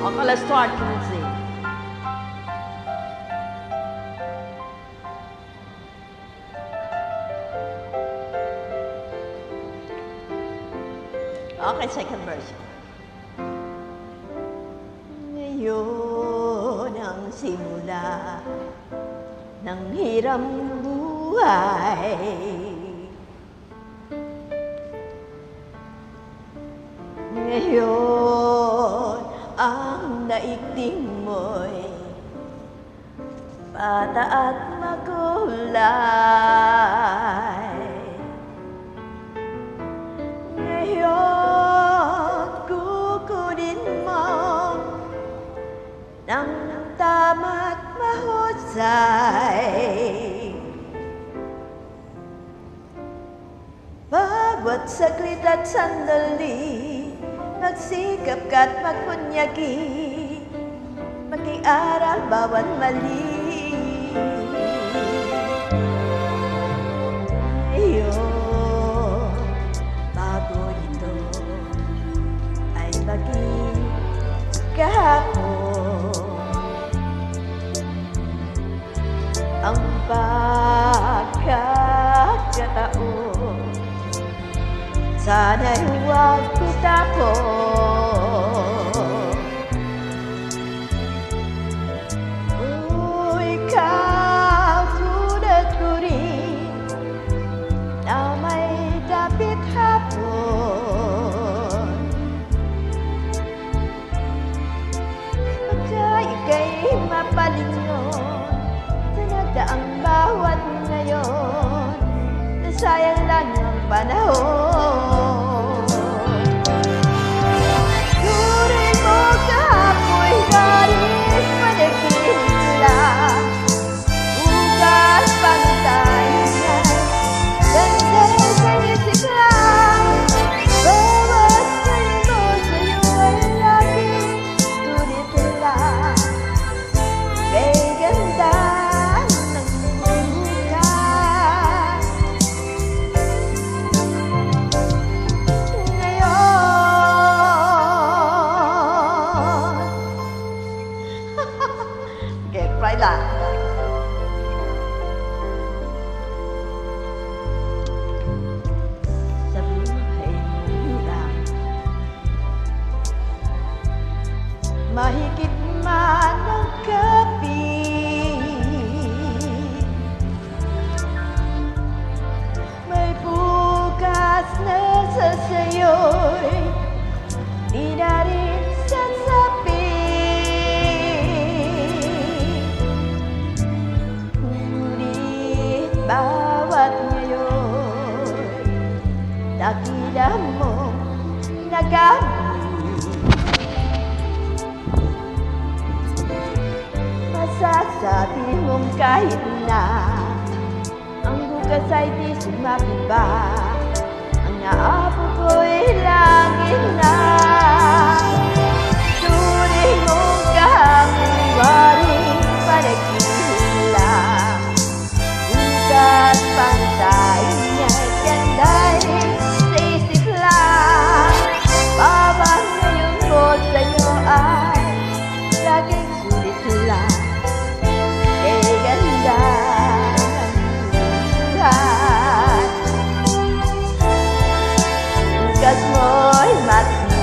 Okay, let's start music. Okay, second version. Ngayon ang simula ng hirang buhay. Ngayon ang daigdig mo'y bata at makulay. Ngayon kukunin mo ng tama't mahusay. Bawat saglit at sandali, magsikap ka't magpunyagi, mag-iaral bawat mali. Ngayon, bago ito ay maging kahapon, ang pagkakataon sana'y huwag itapon. Ikaw tulad ko rin na may dapit hapon. Pagka ika'y mapalingon sa nagdaang bawat ngayon, nasayang lang ang panahon. Turing mo kahapoy galing panaginip, bukas pantayan, ganda sa isip lang. Bawat salmo sa'yo ay laging sulit lang. Kay ganda ng bukas. Okay, try lang. Sa buhay mo lang, mahigit man ang gabi, may bukas na sa sayo'y di na rin sasabi. Ngunit bawat ngayon, dakila mong nagamit, masasabi mong kahit na ang bukas ay di sumakiba, ang naabot ko'y langit na. Turing mong kahapon waring panaginip, bukas pantayin niya'y ganda'y sa isip lang. Bawat ngayon ko sa'yo ay laging sulit lang. Kay ganda ng buhay, bukas mo'y matindi.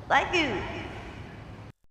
Thank you.